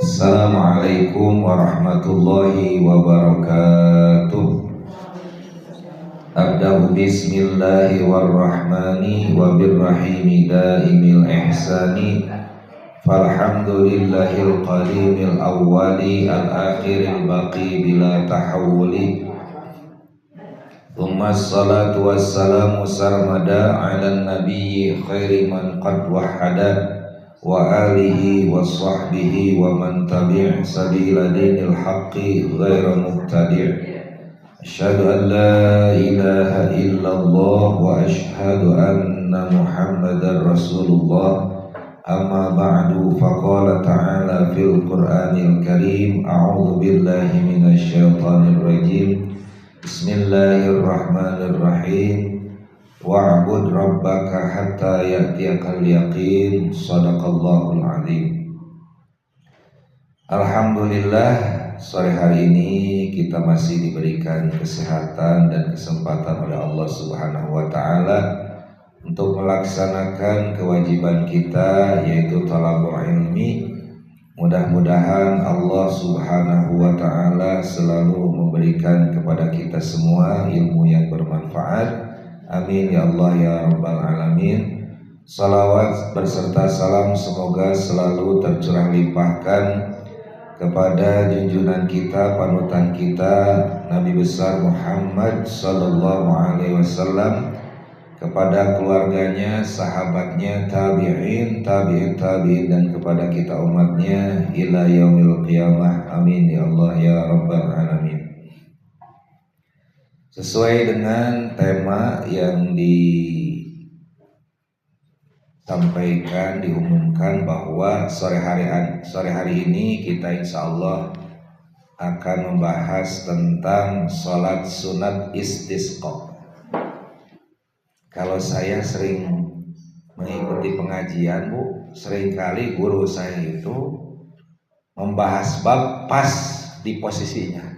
Assalamualaikum warahmatullahi wabarakatuh. Abda'u bismillahi warrahmani wabirrahimi daimil ihsani. Falhamdulillahil qadimil awwali al-akhiril baqi bila tahawuli. Thumma salatu wassalamu sarmada ala nabiyyi khairi man qad wahada wa alihi wa sahbihi wa man tabi' sabila dinil haqqi ghaira mubtadi'. Asyhadu an la ilaha illallah wa asyhadu anna muhammadar rasulullah. Amma ba'du, faqala ta'ala fil qur'anil karim, a'udzu billahi minasy syaithanir rajim. Bismillahirrahmanirrahim. Wa'bud rabbaka hatta ya'tiyakal yaqin. Shadaqallahul azim. Alhamdulillah, sore hari ini kita masih diberikan kesehatan dan kesempatan oleh Allah Subhanahu wa taala untuk melaksanakan kewajiban kita, yaitu thalabul ilmi. Mudah-mudahan Allah Subhanahu wa taala selalu memberikan kepada kita semua ilmu yang bermanfaat. Amin ya Allah ya rabbal alamin. Salawat berserta salam semoga selalu tercurah limpahkan kepada junjungan kita, panutan kita, Nabi besar Muhammad sallallahu alaihi wasallam, kepada keluarganya, sahabatnya, tabi'in, tabi'in dan kepada kita umatnya ila yaumil qiyamah. Amin ya Allah ya rabbal alamin. Sesuai dengan tema yang disampaikan, diumumkan bahwa sore hari ini kita insya Allah akan membahas tentang sholat sunat istisqa. Kalau saya sering mengikuti pengajian, Bu, seringkali guru saya itu membahas bab pas di posisinya.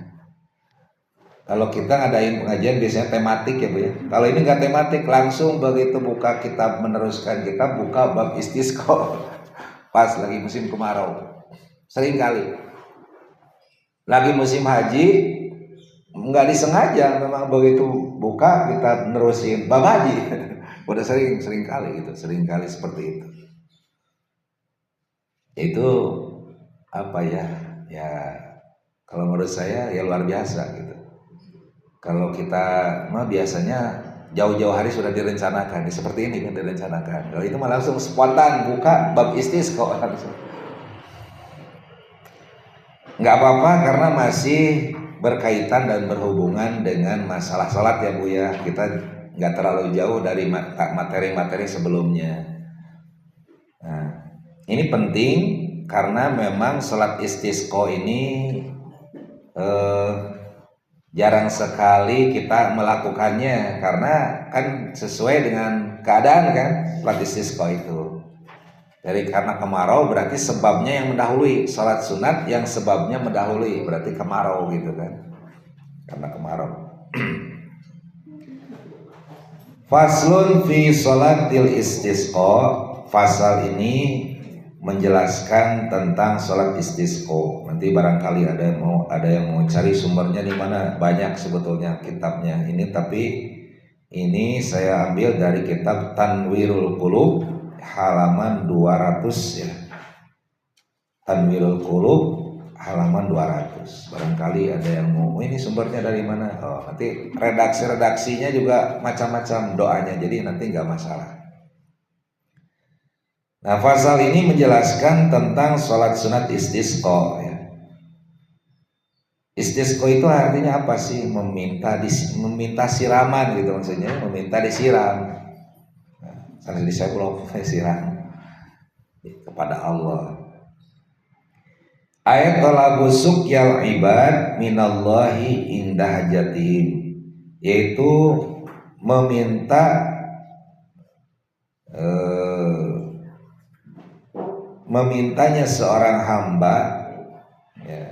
Kalau kita ngadain pengajian biasanya tematik ya Bu ya. Kalau ini nggak tematik, langsung begitu buka kitab, meneruskan kitab, buka bab istisqa pas lagi musim kemarau. Sering kali lagi musim haji, nggak disengaja memang begitu buka kita nerusin bab haji. Udah sering kali gitu, sering kali seperti itu. Itu apa ya? Ya kalau menurut saya ya luar biasa gitu. Kalau kita mah biasanya jauh-jauh hari sudah direncanakan, seperti ini kan direncanakan. Kalau itu mah langsung spontan buka bab istisqa. Nggak apa-apa karena masih berkaitan dan berhubungan dengan masalah salat ya Bu ya. Kita nggak terlalu jauh dari materi-materi sebelumnya. Nah, ini penting karena memang salat istisqa ini jarang sekali kita melakukannya karena kan sesuai dengan keadaan kan salat istisqa itu. Karena kemarau berarti sebabnya yang mendahului. Salat sunat yang sebabnya mendahului berarti kemarau gitu kan. Karena kemarau. Faslun fi sholatil istisqa. Fasal ini menjelaskan tentang sholat istisqa. Nanti barangkali ada yang mau cari sumbernya di mana, banyak sebetulnya kitabnya ini, tapi ini saya ambil dari kitab Tanwirul Qulub halaman 200 ya. Tanwirul Qulub halaman 200. Barangkali ada yang mau, ini sumbernya dari mana? Oh, nanti redaksinya juga macam-macam doanya, jadi nanti nggak masalah. Nah, pasal ini menjelaskan tentang sholat sunat istisqa ya. Istisqa itu artinya apa sih? Meminta siraman gitu maksudnya, meminta disiram. Nah, saya belum siram kepada Allah. Ayat talabu suqyal ibad minallahi indah hajatihim, yaitu memintanya seorang hamba ya,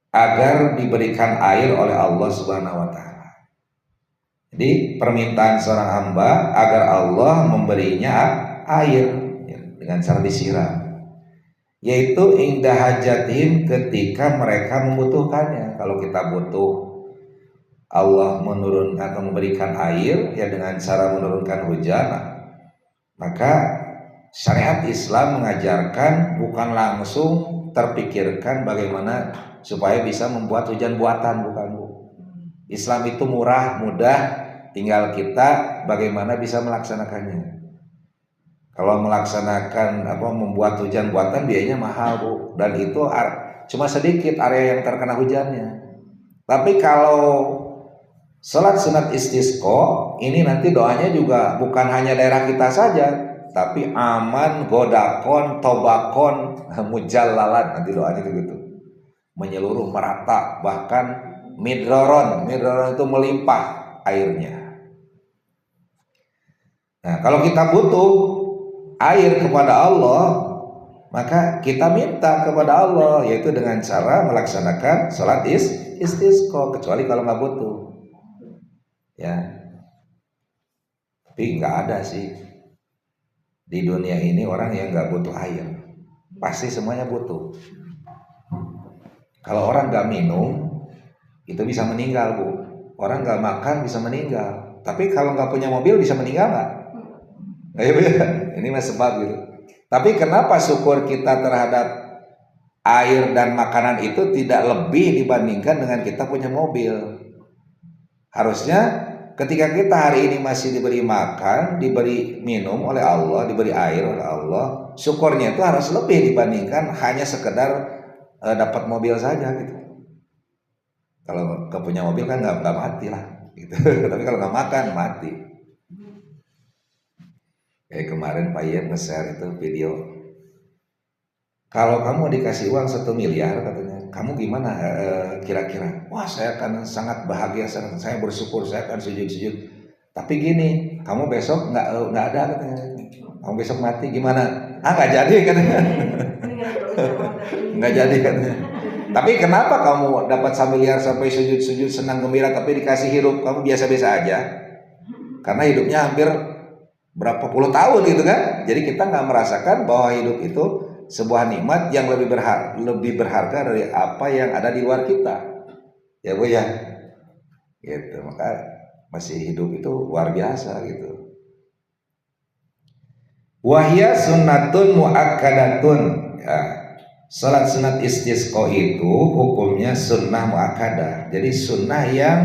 agar diberikan air oleh Allah Subhanahu wa taala. Jadi permintaan seorang hamba agar Allah memberinya air ya, dengan cara disiram. yaitu indah hajatihim, ketika mereka membutuhkannya. Kalau kita butuh, Allah menurunkan atau memberikan air ya dengan cara menurunkan hujan, maka syariat Islam mengajarkan bukan langsung terpikirkan bagaimana supaya bisa membuat hujan buatan, bukan Bu. Islam itu murah, mudah, tinggal kita bagaimana bisa melaksanakannya. Kalau melaksanakan membuat hujan buatan biayanya mahal Bu, dan itu cuma sedikit area yang terkena hujannya. Tapi kalau salat sunat istisqa ini nanti doanya juga bukan hanya daerah kita saja, tapi aman, godakon, tobakon, mujallalan, nanti doanya begitu. Menyeluruh, merata, bahkan midroron itu melimpah airnya. Nah, kalau kita butuh air kepada Allah, maka kita minta kepada Allah, yaitu dengan cara melaksanakan salat istisqa, kecuali kalau nggak butuh. Ya, tapi nggak ada sih di dunia ini orang yang nggak butuh air. Pasti semuanya butuh. Kalau orang nggak minum, itu bisa meninggal Bu. Orang nggak makan bisa meninggal. Tapi kalau nggak punya mobil bisa meninggal nggak? Iya, ini mah sebab gitu. Tapi kenapa syukur kita terhadap air dan makanan itu tidak lebih dibandingkan dengan kita punya mobil? Harusnya ketika kita hari ini masih diberi makan, diberi minum oleh Allah, diberi air oleh Allah, syukurnya itu harus lebih dibandingkan hanya sekedar dapat mobil saja gitu. Kalau nggak punya mobil kan nggak mati lah gitu. Tapi kalau nggak makan mati. Kayak kemarin Pak Ian nge-share itu video. Kalau kamu dikasih uang 1 miliar katanya, kamu gimana kira-kira? Wah, saya akan sangat bahagia, saya bersyukur, saya akan sujud-sujud. Tapi gini, kamu besok nggak ada katanya. Kamu besok mati gimana? Nggak jadi katanya. Nggak jadi katanya. Tapi kenapa kamu dapat 1 miliar sampai sujud-sujud senang gembira, tapi dikasih hidup kamu biasa-biasa aja? Karena hidupnya hampir berapa puluh tahun gitu kan. Jadi kita nggak merasakan bahwa hidup itu sebuah nikmat yang lebih berharga dari apa yang ada di luar kita. Ya Bu ya. Gitu. Maka masih hidup itu luar biasa gitu. Wahya sunnatun muakkadatun. Ya. Salat sunat istisqa itu hukumnya sunnah muakkadah. Jadi sunnah yang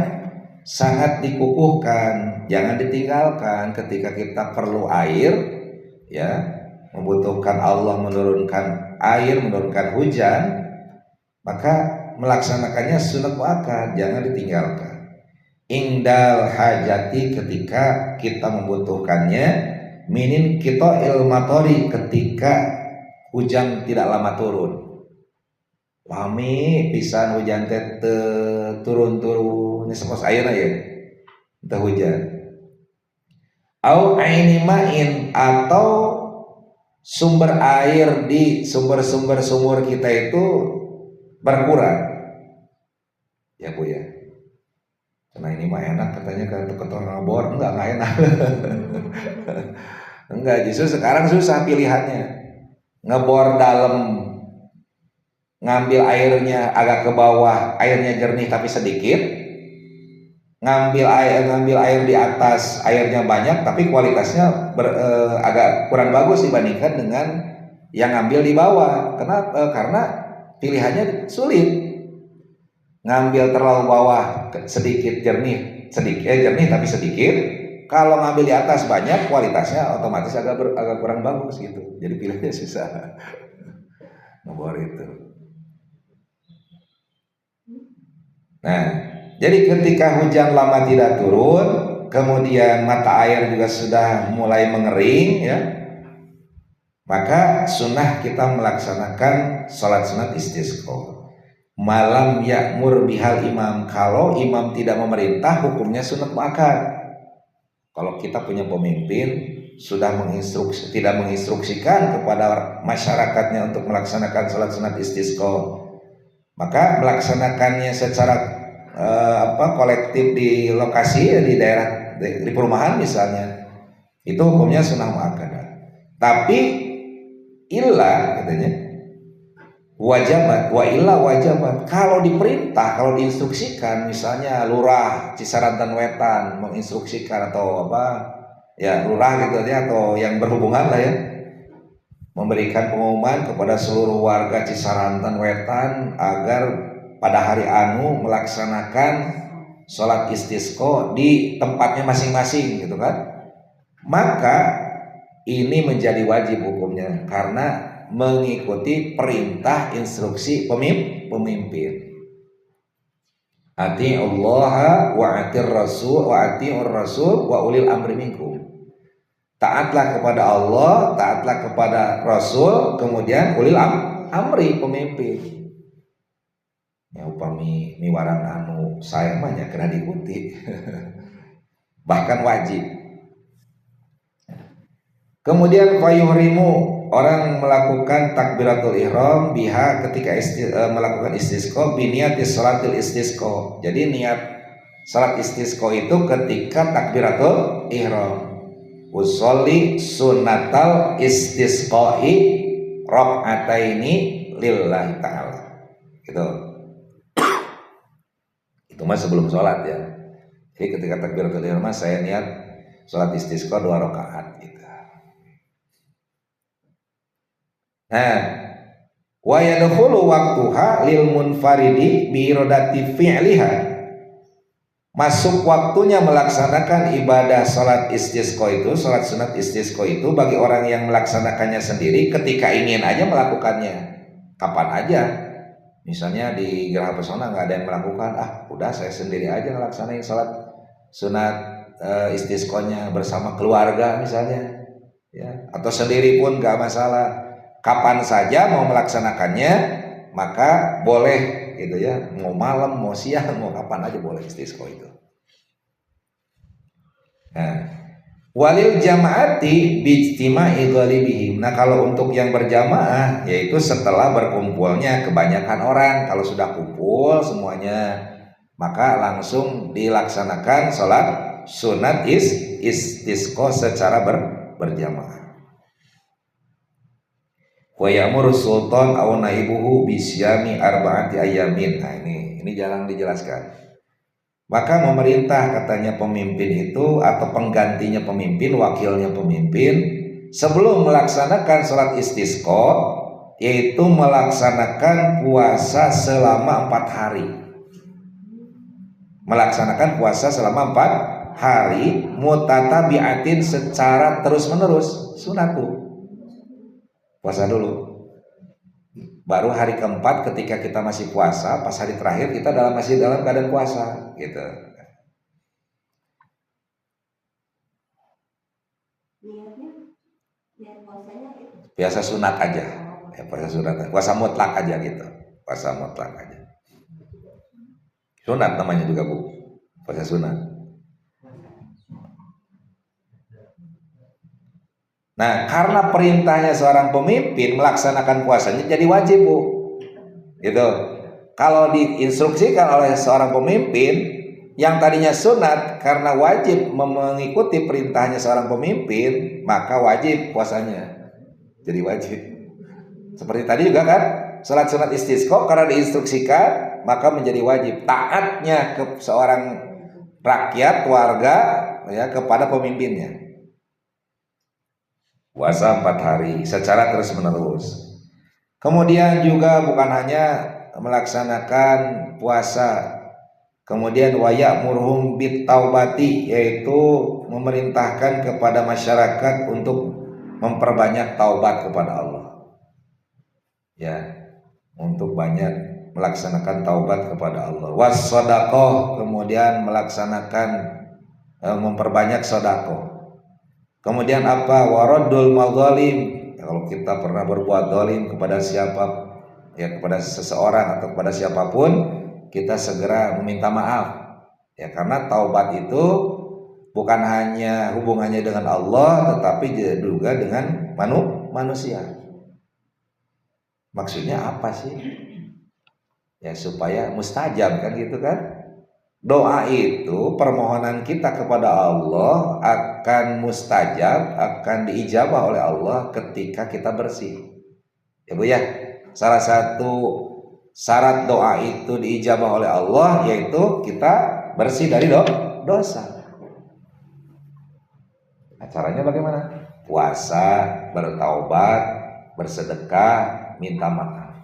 sangat dikukuhkan, jangan ditinggalkan ketika kita perlu air, ya, membutuhkan Allah menurunkan air, menurunkan hujan, maka melaksanakannya sunat muakkad, jangan ditinggalkan. Indal hajati, ketika kita membutuhkannya, minin kita ilmatori, ketika hujan tidak lama turun. Lami pisan hujan teh turun-turun sepos air ya, entah hujan. Au aini ma'in, atau sumber air di sumber-sumber sumur kita itu berkurang. Ya Bu ya. Karena ini mah enak katanya kan ketor ngabor, enggak enak. Enggak, justru sekarang susah pilihannya. Ngebor dalam, ngambil airnya agak ke bawah, airnya jernih tapi sedikit. Ngambil air di atas, airnya banyak tapi kualitasnya agak kurang bagus dibandingkan dengan yang ngambil di bawah. Kenapa? Karena pilihannya sulit. Ngambil terlalu bawah sedikit jernih, jernih tapi sedikit. Kalau ngambil di atas banyak, kualitasnya otomatis agak kurang bagus gitu. Jadi pilihannya susah. Ngebor itu. Nah, jadi ketika hujan lama tidak turun, kemudian mata air juga sudah mulai mengering, ya, maka sunnah kita melaksanakan sholat sunat istisqa. Malam yakmur bihal imam, kalau imam tidak memerintah, hukumnya sunat muakkad. Kalau kita punya pemimpin sudah tidak menginstruksikan kepada masyarakatnya untuk melaksanakan sholat sunat istisqa, maka melaksanakannya secara kolektif di lokasi, di daerah, di perumahan misalnya, itu hukumnya sunnah muakkadah. Tapi ilah katanya, wajabat, wa illa wajabat. Kalau diperintah, kalau diinstruksikan, misalnya lurah Cisarantan Wetan menginstruksikan atau apa, ya lurah gitu ya, atau yang berhubungan lah ya, memberikan pengumuman kepada seluruh warga Cisarantan Wetan agar pada hari anu melaksanakan sholat istisqa di tempatnya masing-masing gitu kan, maka ini menjadi wajib hukumnya karena mengikuti perintah instruksi pemimpin. Ati Allah wa atir rasul wa atiur rasul wa ulil amri minkum. Taatlah kepada Allah, taatlah kepada Rasul, kemudian ulil amri pemimpin. Ya upami miwarang anu saya mah nya kena diikuti. Bahkan wajib. Kemudian fayuhrimu, orang melakukan takbiratul ihram biha ketika melakukan istisqa biniatis salatil istisqa. Jadi niat salat istisqa itu ketika takbiratul ihram. Usolli sunnatal istisqai rakaataini lillahi ta'ala. Gitu. Itu mah sebelum sholat ya. Jadi ketika takbiratul ihram saya niat sholat istisqa 2 rakaat gitu. Nah, wa yadkhulu waqtuha lil munfaridi bi iradati fi'liha. Masuk waktunya melaksanakan ibadah salat istisqa itu, salat sunat istisqa itu bagi orang yang melaksanakannya sendiri ketika ingin aja melakukannya. Kapan aja. Misalnya di Geraha Pesona nggak ada yang melakukan, udah saya sendiri aja ngelaksanain salat sunat istisqanya bersama keluarga misalnya. Ya, atau sendiri pun nggak masalah. Kapan saja mau melaksanakannya maka boleh gitu ya, mau malam mau siang mau kapan aja boleh istisqa itu. Nah, walil jamaati bijtima'i ghalibihim. Nah, kalau untuk yang berjamaah yaitu setelah berkumpulnya kebanyakan orang. Kalau sudah kumpul semuanya maka langsung dilaksanakan sholat sunat istisqa secara berjamaah. Wa ya'muru sultan aw naibuhu bisyami arba'ati ayamin. Nah, ini jarang dijelaskan. Maka memerintah katanya pemimpin itu atau penggantinya pemimpin, wakilnya pemimpin sebelum melaksanakan sholat istisqa yaitu melaksanakan puasa selama 4 hari. Melaksanakan puasa selama 4 hari mutatabi'atin secara terus-menerus, sunatu. Puasa dulu. Baru hari keempat ketika kita masih puasa, pas hari terakhir kita masih dalam keadaan puasa, gitu. Biasa sunat aja, ya puasa sunat, puasa mutlak aja gitu, puasa mutlak aja. Sunat namanya juga bu, puasa sunat. Nah, karena perintahnya seorang pemimpin melaksanakan puasanya jadi wajib bu, gitu. Kalau diinstruksikan oleh seorang pemimpin yang tadinya sunat karena wajib mengikuti perintahnya seorang pemimpin, maka wajib puasanya, jadi wajib. Seperti tadi juga kan, salat sunat istisqa karena diinstruksikan maka menjadi wajib. Taatnya ke seorang rakyat warga ya kepada pemimpinnya. Puasa 4 hari secara terus menerus. Kemudian juga bukan hanya melaksanakan puasa, kemudian wayak murhum bit taubati, yaitu memerintahkan kepada masyarakat untuk memperbanyak taubat kepada Allah. Ya, untuk banyak melaksanakan taubat kepada Allah. Was sadaqah, kemudian melaksanakan memperbanyak sedekah. Kemudian apa? Waradul madzalim. Kalau kita pernah berbuat zalim kepada siapa, ya kepada seseorang atau kepada siapapun, kita segera meminta maaf. Ya karena taubat itu bukan hanya hubungannya dengan Allah, tetapi juga dengan manusia. Maksudnya apa sih? Ya supaya mustajab kan gitu kan? Doa itu, permohonan kita kepada Allah akan mustajab, akan diijabah oleh Allah ketika kita bersih. Ya Bu ya. salah satu syarat doa itu diijabah oleh Allah yaitu kita bersih dari dosa. Nah, caranya bagaimana? Puasa, bertaubat, bersedekah, minta maaf.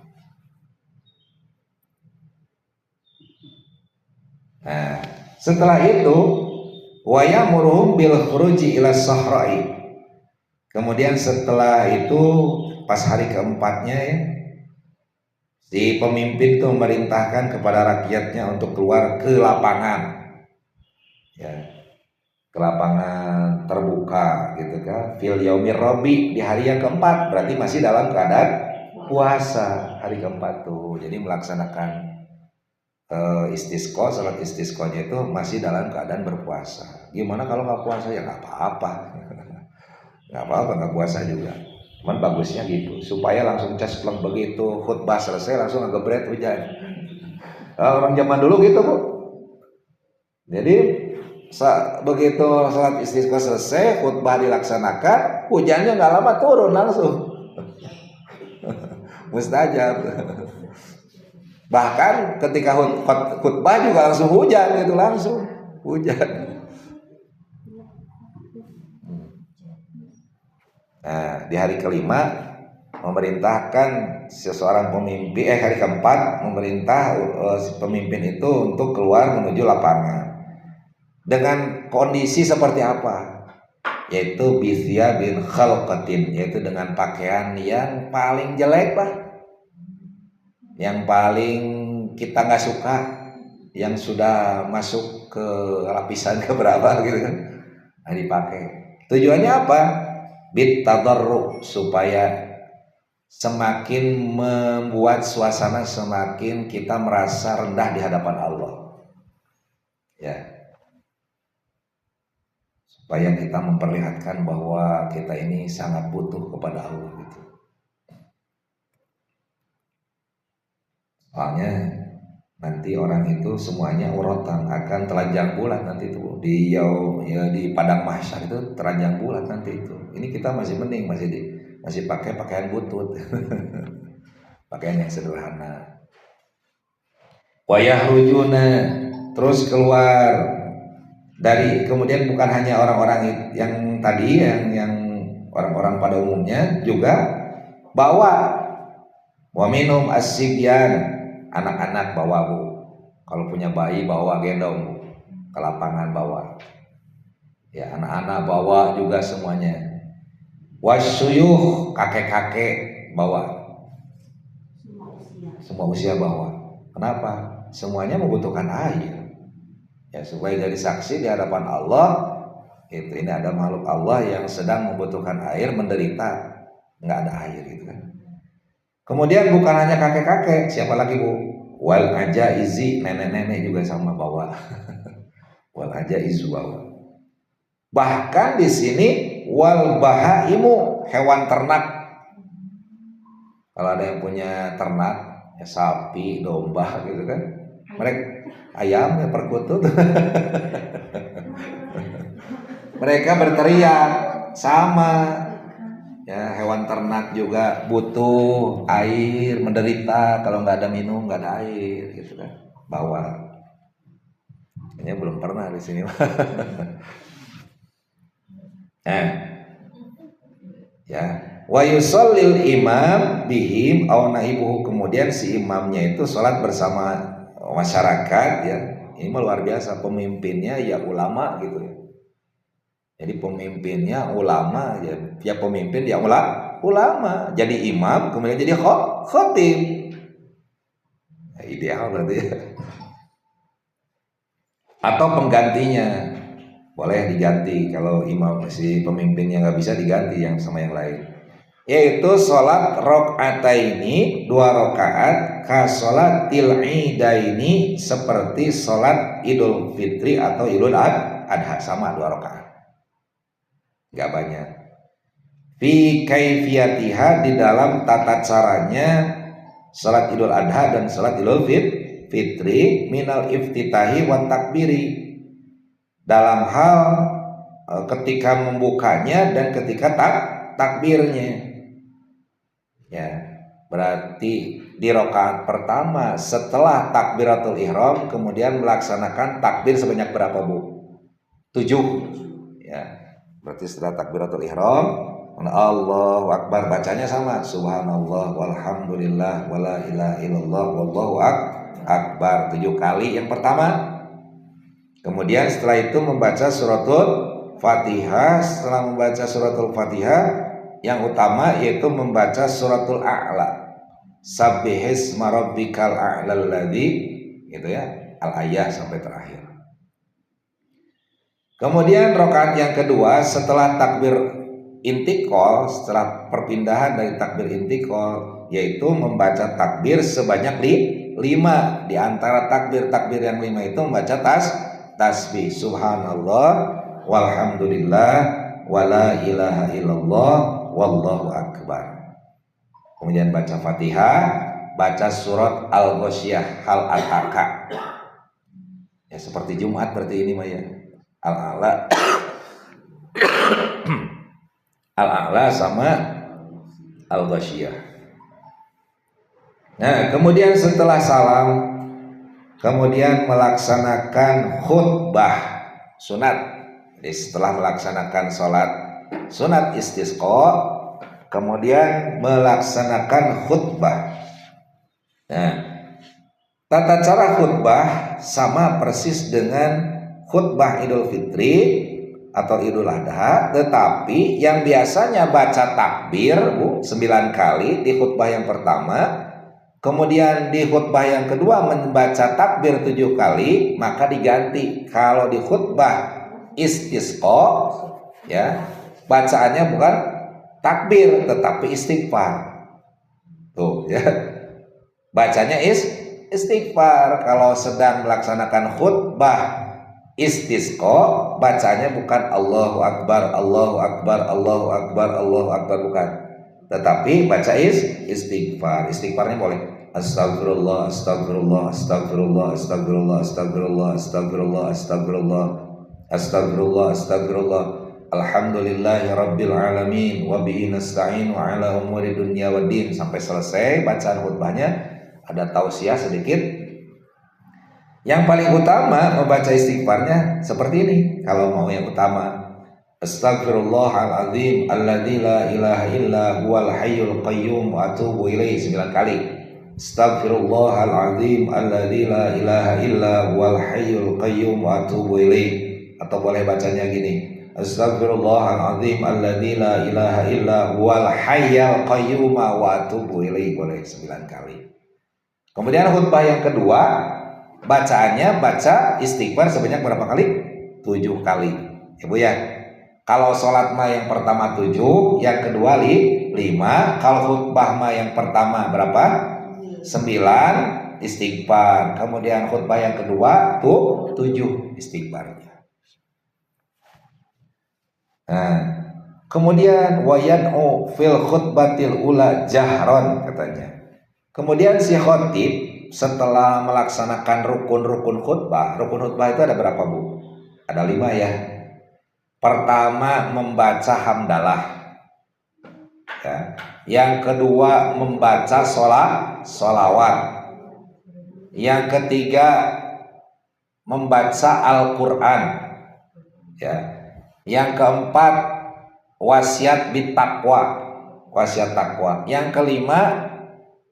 Nah, setelah itu wa yamuruhum bil khuruji ila sahra'i. Kemudian setelah itu pas hari keempatnya ya, si pemimpin itu memerintahkan kepada rakyatnya untuk keluar ke lapangan. Ya, ke lapangan terbuka gitu kan. Fil yaumir rabi, di hari yang keempat, berarti masih dalam keadaan puasa hari keempat tuh. Jadi melaksanakan istisqa, salat istisqanya itu masih dalam keadaan berpuasa. Gimana kalau nggak puasa? Ya nggak apa-apa, nggak apa-apa nggak puasa juga. Cuman bagusnya gitu, supaya langsung cespleng begitu khutbah selesai langsung ngegebret hujan. Orang zaman dulu gitu Bu. Jadi begitu salat istisqa selesai, khutbah dilaksanakan, hujannya nggak lama turun langsung. Mustajab. Bahkan ketika khutbah juga langsung hujan, itu langsung hujan. Nah, di hari kelima memerintahkan seseorang pemimpin, hari keempat memerintah si pemimpin itu untuk keluar menuju lapangan. Dengan kondisi seperti apa? Yaitu bisya bin khalqatin, yaitu dengan pakaian yang paling jelek lah, yang paling kita nggak suka, yang sudah masuk ke lapisan keberapa gitu kan, nah, dipakai. Tujuannya apa? Bit tadarru, supaya semakin membuat suasana semakin kita merasa rendah di hadapan Allah. Ya. Supaya kita memperlihatkan bahwa kita ini sangat butuh kepada Allah gitu. Soalnya nanti orang itu semuanya urotan akan telanjang bulat nanti itu di di padang mahsyar itu telanjang bulat nanti itu. Ini kita masih mending masih pakai pakaian butut, pakaian yang sederhana. Wayahrujuna, terus keluar dari, kemudian bukan hanya orang-orang yang tadi yang orang-orang pada umumnya, juga bawa wa minum as-sibyan, anak-anak bawa Bu. Kalau punya bayi bawa gendong Bu, ke lapangan bawa. Ya, anak-anak bawa juga semuanya. Wasyuyuh, kakek-kakek bawa. Semua usia bawa. Kenapa? Semuanya membutuhkan air. Ya, supaya jadi saksi di hadapan Allah, itu ini ada makhluk Allah yang sedang membutuhkan air, menderita, nggak ada air gitu kan. Kemudian bukan hanya kakek-kakek, siapa lagi Bu? Wal ajaizi, nenek-nenek juga sama bawa. Wal ajaizu bawa. Bahkan di sini wal bahaimu, hewan ternak. Kalau ada yang punya ternak, ya sapi, domba gitu kan. Mereka ayam ya perkutut. Mereka berteriak sama. Ya, hewan ternak juga butuh air, menderita kalau nggak ada minum, nggak ada air gitu kan. Bawa. Kayaknya belum pernah di sini. Ya, wa yusallil imam bihim aw naibuhu, kemudian si imamnya itu sholat bersama masyarakat ya. Ini luar biasa, pemimpinnya ya ulama gitu ya. Jadi pemimpinnya ulama ya pemimpin ya ulama. Jadi imam kemudian jadi khotib. Nah, ideal berarti ya. Atau penggantinya boleh diganti kalau imam si pemimpinnya nggak bisa diganti yang sama yang lain. Yaitu sholat rakaataini, 2 rakaat, ka sholatil idaini, seperti sholat Idul Fitri atau Idul Adha, sama 2 rakaat. Gak banyak. Fi kaifiyatiha, di dalam tata caranya salat Idul Adha dan salat Idul Fitri, minal iftitahi wa takbiri, dalam hal ketika membukanya dan ketika takbirnya. Ya. Berarti di rakaat pertama setelah takbiratul ihram kemudian melaksanakan takbir sebanyak berapa, Bu? 7. Ya. Berarti setelah takbiratul ihram, Allahu akbar, bacanya sama, subhanallah walhamdulillah wala ilaha illallah wallahu akbar 7 kali yang pertama. Kemudian setelah itu membaca suratul Fatihah. Setelah membaca suratul Fatihah, yang utama yaitu membaca suratul A'la. Sabbihisma rabbikal a'lal ladzi, gitu ya, al-ayah sampai terakhir. Kemudian rakaat yang kedua setelah takbir intiqal, setelah perpindahan dari takbir intiqal, yaitu membaca takbir sebanyak 5. Di antara takbir yang 5 itu membaca tasbih subhanallah walhamdulillah wala ilaha illallah wallahu akbar. Kemudian baca Fatihah, baca surat Al-Ghasyiyah, hal ataka. Ya seperti Jumat berarti ini mah ya. Al-A'la Al-A'la sama Al-Ghasyiyah. Nah, kemudian setelah salam, kemudian melaksanakan khutbah sunat. Jadi setelah melaksanakan sholat sunat istisqa, kemudian melaksanakan khutbah. Nah, tata cara khutbah sama persis dengan khutbah Idul Fitri atau Idul Adha, tetapi yang biasanya baca takbir 9 kali di khutbah yang pertama, kemudian di khutbah yang kedua membaca takbir 7 kali, maka diganti. Kalau di khutbah istisqa, ya, bacaannya bukan takbir tetapi istighfar. Tuh ya. Bacanya istighfar. Kalau sedang melaksanakan khutbah istisqa, bacanya bukan Allahu akbar, Allahu akbar, Allahu akbar, Allahu akbar, bukan. Tetapi baca istighfar. Istighfarnya boleh astagfirullah, astagfirullah, astagfirullah, astagfirullah, astagfirullah, astagfirullah, astagfirullah, astagfirullah, astagfirullah. Alhamdulillahi rabbil alamin wa bihi nasta'inu ala umuri dunya waddin, sampai selesai bacaan khutbahnya. Ada tausiah sedikit. Yang paling utama membaca istighfarnya seperti ini. Kalau mau yang utama, Astaghfirullahaladzim alladzi la ilaha illa huwal hayyul qayyum wa atubu ilaihi 9 kali. Astaghfirullahaladzim alladzi la ilaha illa huwal hayyul qayyum wa atubu ilaihi. Atau boleh bacanya gini, Astaghfirullahaladzim alladzi la ilaha illa huwal hayyul qayyum wa atubu ilaihi, boleh 9 kali. Kemudian khutbah yang kedua, bacaannya baca istighfar sebanyak berapa kali? 7 kali. Ya Bu ya. Kalau sholat mah yang pertama 7, yang kedua 5. Kalau khutbah mah yang pertama berapa? 9 istighfar. Kemudian khutbah yang kedua 7 istighfarnya. Nah, kemudian wayan'u fil khutbatil ula jahron katanya. Kemudian si khotib setelah melaksanakan rukun khutbah itu ada berapa Bu? Ada 5 ya. Pertama membaca hamdalah, ya. Yang kedua membaca sholawat. Yang ketiga membaca Al-Quran, ya. Yang keempat wasiat wasiat takwa. Yang kelima,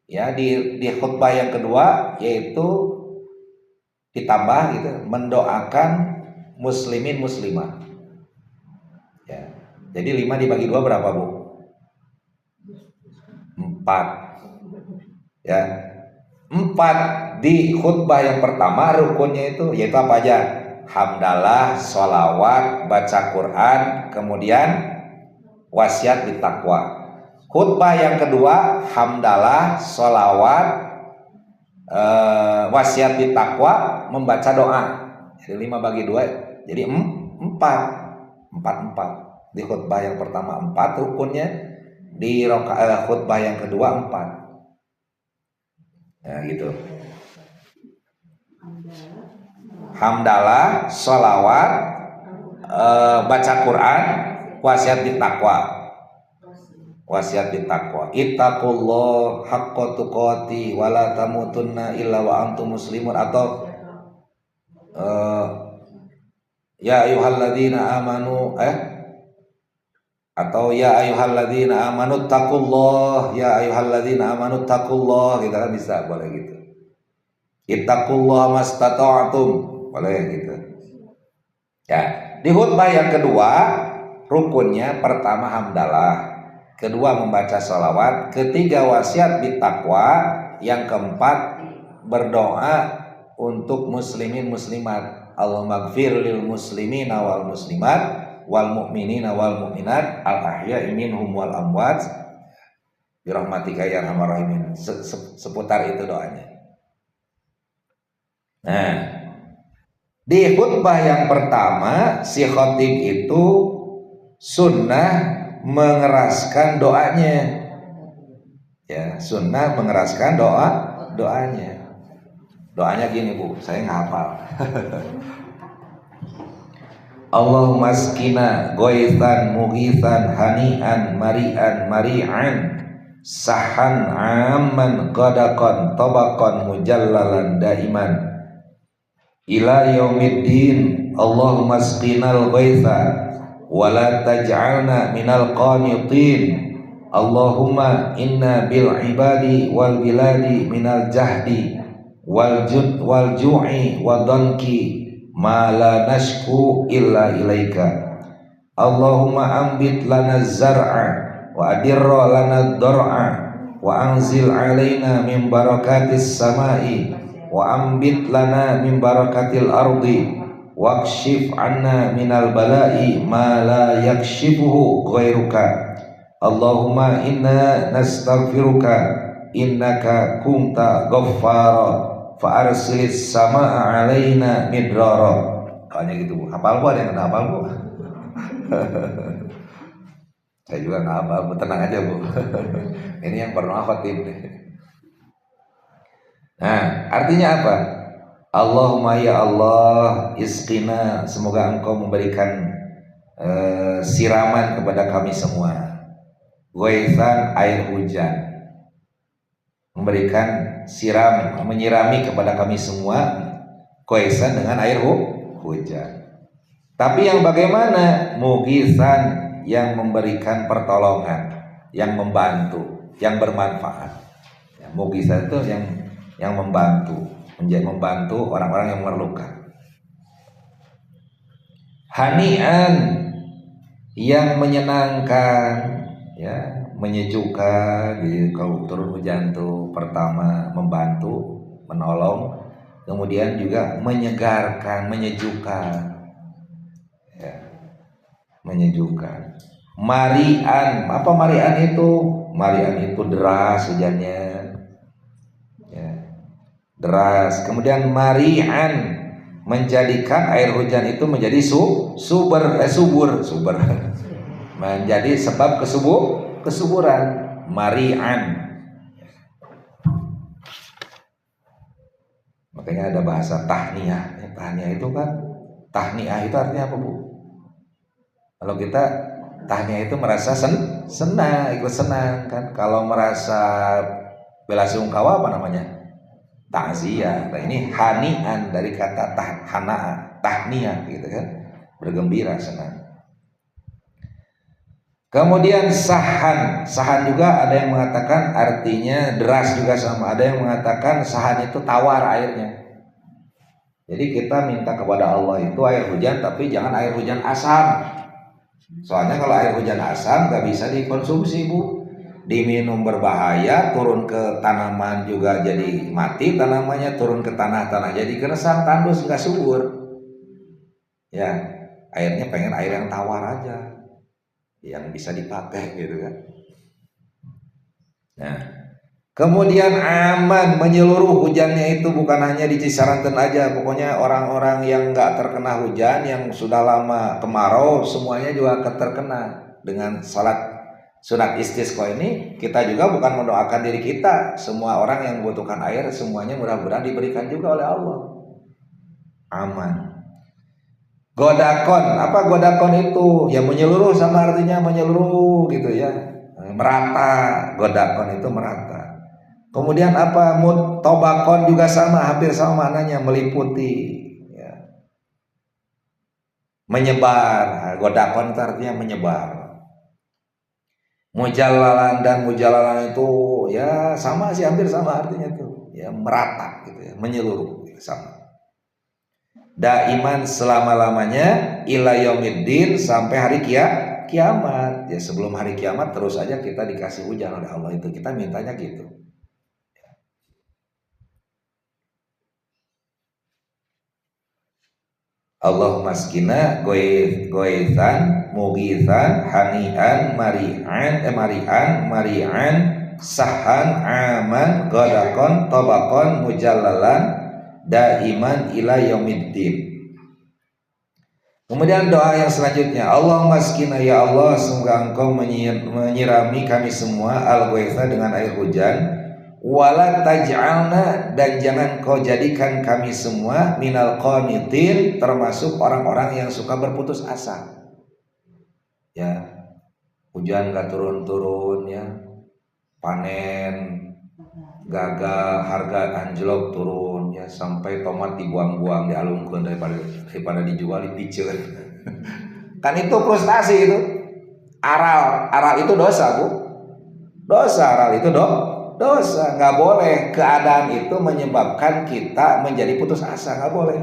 ya, di khutbah yang kedua yaitu ditambah gitu, mendoakan muslimin muslimah. Ya. Jadi 5 dibagi 2 berapa Bu? 4. Ya. 4 di khutbah yang pertama rukunnya itu yaitu apa aja? Hamdalah, sholawat, baca Quran, kemudian wasiat bitakwa. Khutbah yang kedua hamdalah, sholawat, wasiat bitakwa, membaca doa. Jadi 5 bagi 2, jadi 4. Di khutbah yang pertama 4 rukunnya, di khutbah yang kedua 4. Nah gitu. Hamdalah, sholawat, baca Quran, wasiat bitakwa. wasiat bitaqwa. Ittaqullah haqqa tuqati wa la tamutunna illa wa antum muslimun, atau ya ayyuhalladzina amanu atau ya ayyuhalladzina amanu taqullah, ya ayyuhalladzina amanu taqullah, kita kan bisa, boleh gitu. Ittaqullah mastata'tum, boleh gitu. Ya, di khutbah yang kedua rukunnya pertama hamdalah, kedua membaca sholawat, ketiga wasiat bitaqwa, yang keempat berdoa untuk muslimin muslimat. Allahumma gfir lil muslimina wal muslimat wal mu'minina wal mu'minat al ahya'i minhum wal amwat birahmatika ya arhamar rahimin. Seputar itu doanya. Nah, di khutbah yang pertama si khatib itu sunnah mengeraskan doanya. Ya, sunnah mengeraskan doanya. Doanya gini Bu, saya nggak hafal. Allahumma skina goithan mugithan hani'an mari'an mari'an sahan amman qadaqan tabaqan mujallalan daiman ila yaumiddin. Allahumma sqinal ghaitha wa la taj'alna minal qanitin. Allahumma inna bil ibadi wal biladi minal jahdi wal ju'i wa danki ma la nashku illa ilaika. Allahumma ambit lana zar'a wa adirra lana dar'a wa anzil alaina min barakatis samai wa ambit lana min barakatil ardi wakshif anna minal bala'i ma la yakshifuhu ghairuka. Allahumma inna nastaghfiruka innaka kunta ghaffara fa arsilis samaa alaina midrara. Kayaknya gitu Bu. Hafal Bu, ada yang hafal Bu? Saya juga nggak hafal Bu, tenang aja Bu. Ini yang pernah khatib. Nah, artinya apa? Allahumma ya Allah isqina, semoga Engkau memberikan siraman kepada kami semua. Ghaithan, air hujan, memberikan siram, menyirami kepada kami semua. Ghaithan dengan air hujan. Tapi yang bagaimana? Mugithan, yang memberikan pertolongan, yang membantu, yang bermanfaat. Ya, mugithan itu yang membantu orang-orang yang memerlukan. Hani'an, yang menyenangkan, ya, menyejukkan. Jadi kalau turun hujan tuh pertama membantu, menolong, kemudian juga menyegarkan, menyejukkan, ya, menyejukkan. Marian, apa marian itu? Marian itu deras hujannya, ya, deras. Kemudian marian, menjadikan air hujan itu menjadi subur, menjadi sebab kesuburan. Mari'an. Makanya ada bahasa tahniah. Tahniah itu kan, tahniah itu artinya apa Bu? Kalau kita tahniah itu merasa senang, ikut senang kan. Kalau merasa bela sungkawa apa namanya? Takziah. Nah, ini hani'an dari kata tahniah gitu kan. Bergembira, senang. Kemudian sahan juga ada yang mengatakan artinya deras juga sama. Ada yang mengatakan sahan itu tawar airnya. Jadi kita minta kepada Allah itu air hujan, tapi jangan air hujan asam. Soalnya kalau air hujan asam gak bisa dikonsumsi Bu. Diminum berbahaya, turun ke tanaman juga jadi mati tanamannya, turun ke tanah jadi keresam, tandus, gak subur. Ya, airnya pengen air yang tawar aja, yang bisa dipakai gitu kan. Nah, kemudian aman, menyeluruh hujannya itu bukan hanya di Cisaranten aja, pokoknya orang-orang yang nggak terkena hujan, yang sudah lama kemarau, semuanya juga terkena. Dengan salat sunat istisqa ini, kita juga bukan mendoakan diri kita, semua orang yang membutuhkan air semuanya mudah-mudahan diberikan juga oleh Allah. Aman. Godakon, apa godakon itu? Ya menyeluruh, sama artinya menyeluruh gitu ya. merata, godakon itu merata. Kemudian apa, mutobakon juga sama, hampir sama maknanya, meliputi, ya. Menyebar. Godakon itu artinya menyebar. Mujallalan dan mujalalan itu ya sama sih, hampir sama artinya tuh, ya merata gitu ya, menyeluruh gitu, sama. Daiman selama-lamanya ila yaumiddin, sampai hari kiamat. Ya sebelum hari kiamat terus aja kita dikasih hujan oleh Allah, itu kita mintanya gitu. Allahumma skina goizan mugizan hanian marian sahan aman godakon tobakon mujallalan daiman ila yaumiddin. Kemudian doa yang selanjutnya, Allahumma skina, ya Allah semoga engkau menyirami kami semua al-ghaitha dengan air hujan, wala taj'alna, dan jangan kau jadikan kami semua minal qanitin, termasuk orang-orang yang suka berputus asa. Ya, hujan gak turun-turun ya, panen gagal, harga anjlok turun ya, sampai tomat dibuang-buang, dialungkan daripada dijual, dipicen. Kan itu frustasi itu. Aral itu dosa, Bu. Dosa, aral itu dosa. Nggak boleh keadaan itu menyebabkan kita menjadi putus asa, nggak boleh.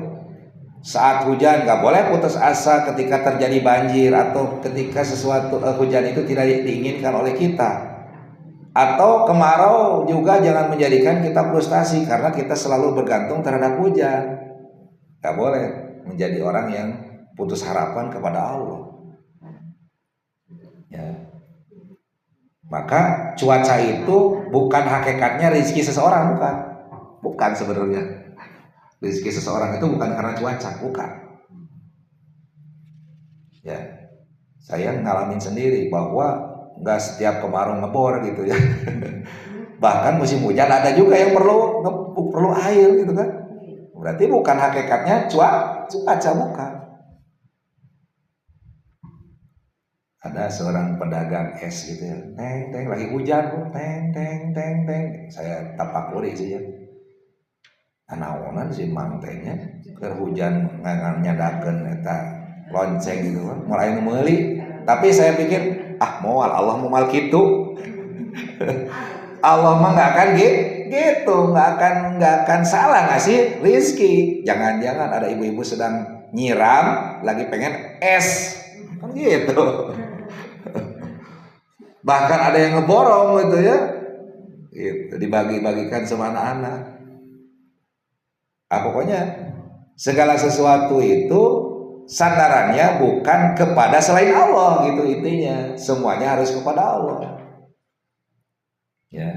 Saat hujan nggak boleh putus asa ketika terjadi banjir atau ketika sesuatu hujan itu tidak diinginkan oleh kita. Atau kemarau juga jangan menjadikan kita frustasi karena kita selalu bergantung terhadap hujan. Gak boleh menjadi orang yang putus harapan kepada Allah. Ya. Maka cuaca itu bukan hakikatnya rezeki seseorang, bukan sebenarnya. Rezeki seseorang itu bukan karena cuaca, bukan. Ya, saya ngalamin sendiri bahwa nggak setiap kemarau ngebor gitu ya. Bahkan musim hujan ada juga yang perlu air gitu kan. Berarti bukan hakikatnya cuaca, bukan. Ada seorang pedagang es gitu ya, teng lagi hujan, Bu, teng. Saya tapakuri sih ya. Anaonan si mang tehnya keur hujan nyadakeun eta lonceng gitu kan, mulai meuli. Tapi saya pikir moal Allah mau mal gitu. Allah mah nggak akan gitu, nggak akan salah ngasih rizki. Jangan-jangan ada ibu-ibu sedang nyiram lagi pengen es kan gitu. Bahkan ada yang ngeborong gitu ya, gitu, dibagi-bagikan sama anak-anak. Pokoknya segala sesuatu itu sandarannya bukan kepada selain Allah gitu intinya. Semuanya harus kepada Allah. Ya.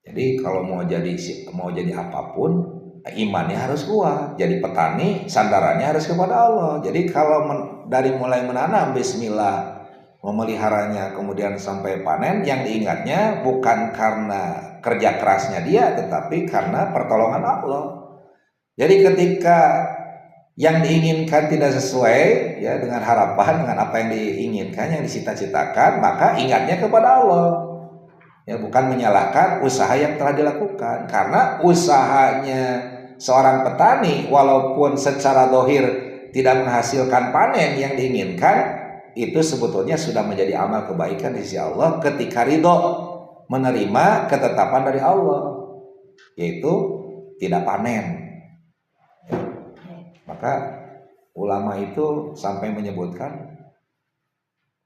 Jadi kalau mau jadi apapun, imannya harus kuat. Jadi petani sandarannya harus kepada Allah. Jadi kalau dari mulai menanam bismillah, memeliharanya kemudian sampai panen, yang diingatnya bukan karena kerja kerasnya dia, tetapi karena pertolongan Allah. Jadi ketika yang diinginkan tidak sesuai ya dengan harapan, dengan apa yang diinginkan, yang dicita-citakan, maka ingatnya kepada Allah. Ya, bukan menyalahkan usaha yang telah dilakukan, karena usahanya seorang petani walaupun secara zahir tidak menghasilkan panen yang diinginkan, itu sebetulnya sudah menjadi amal kebaikan di sisi Allah ketika ridho menerima ketetapan dari Allah, yaitu tidak panen. Maka ulama itu sampai menyebutkan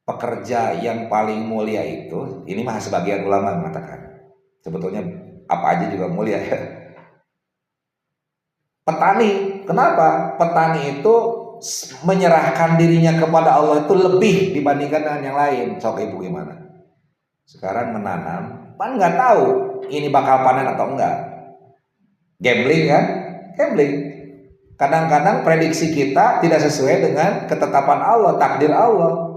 pekerja yang paling mulia itu, ini mah sebagian ulama mengatakan, sebetulnya apa aja juga mulia ya. Petani, kenapa? Petani itu menyerahkan dirinya kepada Allah itu lebih dibandingkan dengan yang lain. Sok ibu gimana? Sekarang menanam, kan nggak tahu ini bakal panen atau enggak. Gambling kan? Gambling. Kadang-kadang prediksi kita tidak sesuai dengan ketetapan Allah, takdir Allah.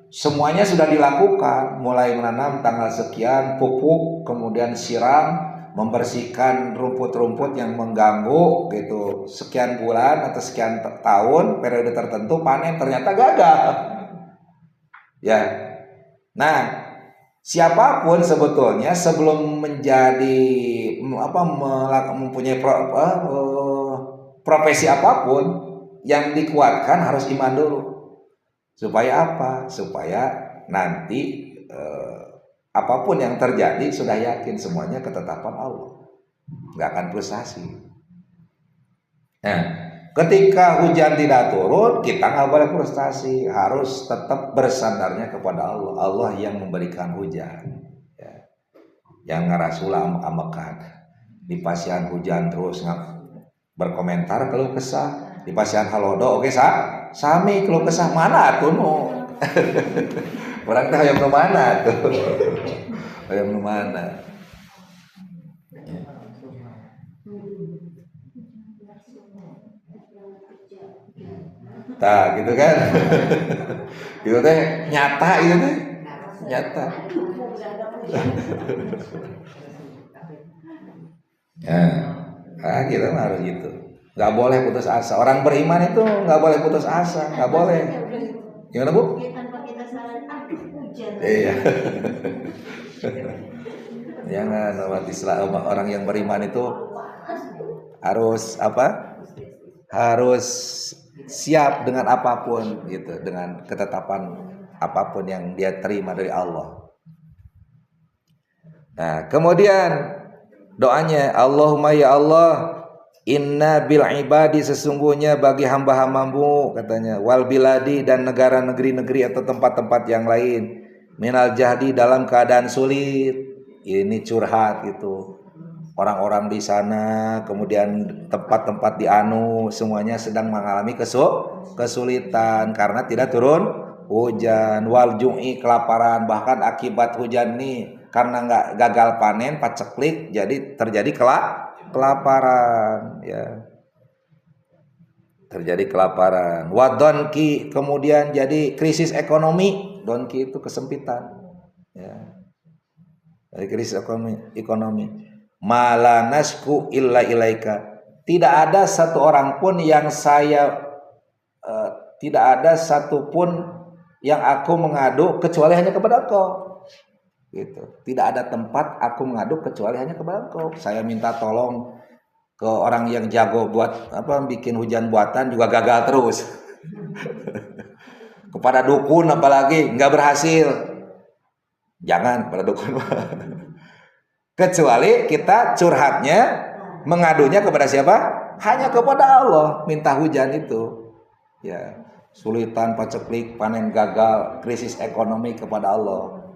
Semuanya sudah dilakukan, mulai menanam tanggal sekian, pupuk, kemudian siram, membersihkan rumput-rumput yang mengganggu gitu, sekian bulan atau sekian tahun, periode tertentu panen, ternyata gagal. Ya. Nah, Siapapun sebetulnya sebelum menjadi mempunyai profesi apapun yang dikuatkan harus iman dulu. Supaya apa? Supaya nanti apapun yang terjadi sudah yakin semuanya ketetapan Allah, nggak akan frustasi. Nah, ketika hujan tidak turun, kita nggak boleh frustasi, harus tetap bersandarnya kepada Allah. Allah yang memberikan hujan. Ya. Yang ngarasula amek-amekan di pasian hujan terus berkomentar keluh kesah di pasian halodo, oke sami keluh kesah mana tuh no. Orang teh hayang mana tuh. Hayang mana. Nah, gitu kan. Itu teh nyata itu teh. Nyata. Nah, kita harus gitu. Nggak boleh putus asa. Orang beriman itu nggak boleh putus asa, nggak boleh. Gimana Bu? Iya. Jangan umat Islam, orang yang beriman itu harus apa? Harus siap dengan apapun gitu, dengan ketetapan apapun yang dia terima dari Allah. Nah, kemudian doanya Allahumma ya Allah, inna bil ibadi, sesungguhnya bagi hamba-hambamu katanya, wal biladi, dan negara negeri-negeri atau tempat-tempat yang lain, minal jahdi, dalam keadaan sulit. Ini curhat gitu. Orang-orang di sana, kemudian tempat-tempat di anu, semuanya sedang mengalami kesulitan karena tidak turun hujan. Wal jum'i, kelaparan, bahkan akibat hujan ini karena nggak gagal panen paceklik, jadi terjadi kelaparan ya, terjadi kelaparan. Wadonki, kemudian jadi krisis ekonomi. Donki itu kesempitan ya, dari krisis ekonomi. Mala nasku illa ilaika, tidak ada satu orang pun yang tidak ada satu pun yang aku mengadu kecuali hanya kepada Engkau. Gitu. Tidak ada tempat aku mengadu kecuali hanya kepada Engkau. Saya minta tolong ke orang yang jago buat bikin hujan buatan juga gagal terus. Kepada dukun apalagi nggak berhasil. Jangan pada dukun. Kecuali kita curhatnya, mengadunya kepada siapa? Hanya kepada Allah, minta hujan itu. Ya, sulitan, paceklik, panen gagal, krisis ekonomi, kepada Allah.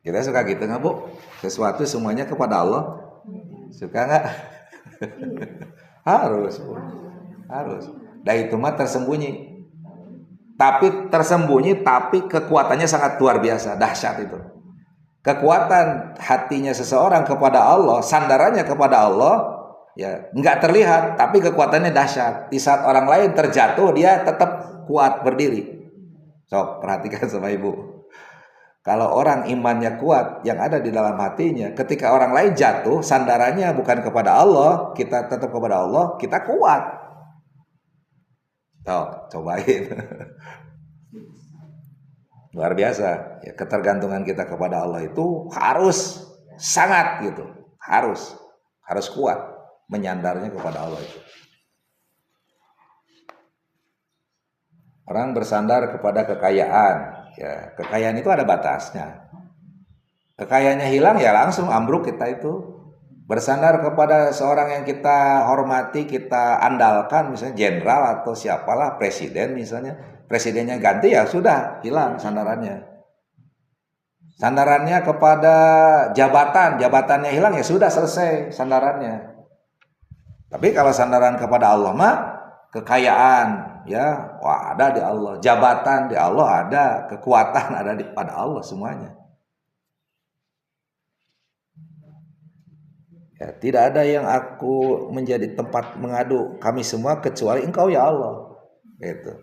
Kita suka gitu nggak Bu? Sesuatu semuanya kepada Allah. Suka nggak? Harus, Bu. Harus. Dan itu mah tersembunyi. Tapi tersembunyi, tapi kekuatannya sangat luar biasa, dahsyat itu. Kekuatan hatinya seseorang kepada Allah, sandarannya kepada Allah, ya nggak terlihat, tapi kekuatannya dahsyat. Di saat orang lain terjatuh, dia tetap kuat berdiri. So, perhatikan sama Ibu. Kalau orang imannya kuat, yang ada di dalam hatinya, ketika orang lain jatuh, sandarannya bukan kepada Allah, kita tetap kepada Allah, kita kuat. Cobain. Luar biasa ya, ketergantungan kita kepada Allah itu harus sangat gitu, harus kuat menyandarnya kepada Allah itu. Orang bersandar kepada kekayaan, ya kekayaan itu ada batasnya. Kekayaannya hilang ya langsung ambruk kita itu. Bersandar kepada seorang yang kita hormati, kita andalkan, misalnya jenderal atau siapalah, presiden misalnya, presidennya ganti ya sudah hilang sandarannya. Sandarannya kepada jabatannya hilang ya sudah selesai sandarannya. Tapi kalau sandaran kepada Allah mah kekayaan ya, wah ada di Allah, jabatan di Allah ada, kekuatan ada pada Allah semuanya. Ya, tidak ada yang aku menjadi tempat mengadu kami semua kecuali Engkau ya Allah. Gitu.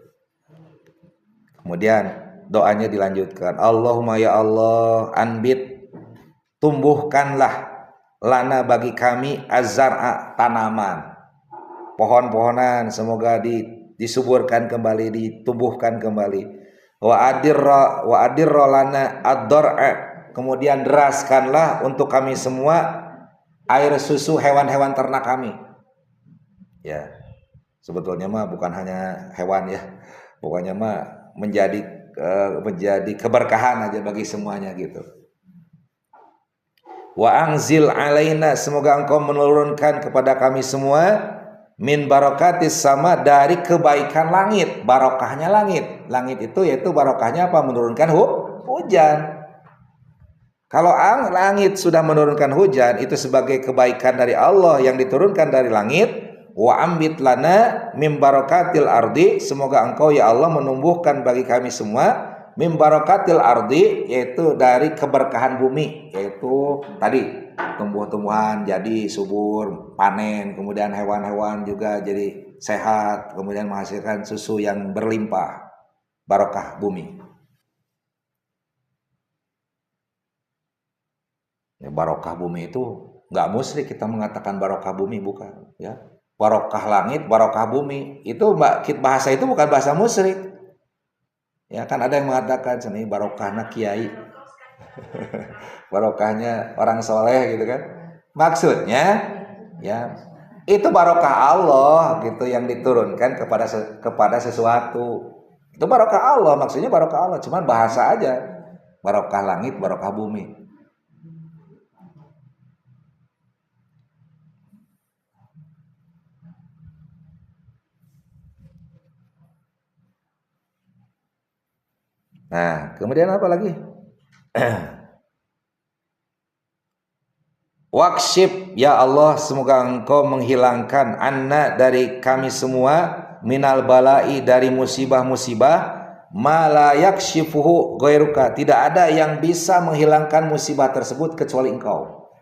Kemudian doanya dilanjutkan, Allahumma ya Allah, anbit, tumbuhkanlah lana bagi kami azar'a, tanaman, pohon-pohonan, semoga disuburkan kembali, ditumbuhkan kembali. Wa adirra lana ad-dar'a, kemudian deraskanlah untuk kami semua air susu hewan-hewan ternak kami. Ya, sebetulnya mah bukan hanya hewan ya, pokoknya mah menjadi keberkahan aja bagi semuanya gitu. Wa anzil alaina, semoga engkau menurunkan kepada kami semua min barakatis sama, dari kebaikan langit. Barokahnya langit. Langit itu yaitu barokahnya apa? Menurunkan hujan. Kalau langit sudah menurunkan hujan, itu sebagai kebaikan dari Allah yang diturunkan dari langit. Wa ambit lana mim barakatil ardi, semoga engkau ya Allah menumbuhkan bagi kami semua mim barakatil ardi, yaitu dari keberkahan bumi, yaitu tadi tumbuh-tumbuhan jadi subur, panen, kemudian hewan-hewan juga jadi sehat, kemudian menghasilkan susu yang berlimpah, barokah bumi. Ya, barokah bumi itu nggak musyrik kita mengatakan barokah bumi, bukan ya. Barokah langit, barokah bumi itu bahasa itu bukan bahasa musyrik. Ya kan ada yang mengatakan sini barokahnya kiai. Barokahnya orang soleh gitu kan. Maksudnya ya itu barokah Allah gitu yang diturunkan kepada sesuatu. Itu barokah Allah, maksudnya barokah Allah, cuman bahasa aja. Barokah langit, barokah bumi. Nah, kemudian apa lagi? Wakshif, ya Allah, semoga engkau menghilangkan anna, dari kami semua, minal balai, dari musibah-musibah, ma la yakshifuhu ghairuka, tidak ada yang bisa menghilangkan musibah tersebut kecuali engkau.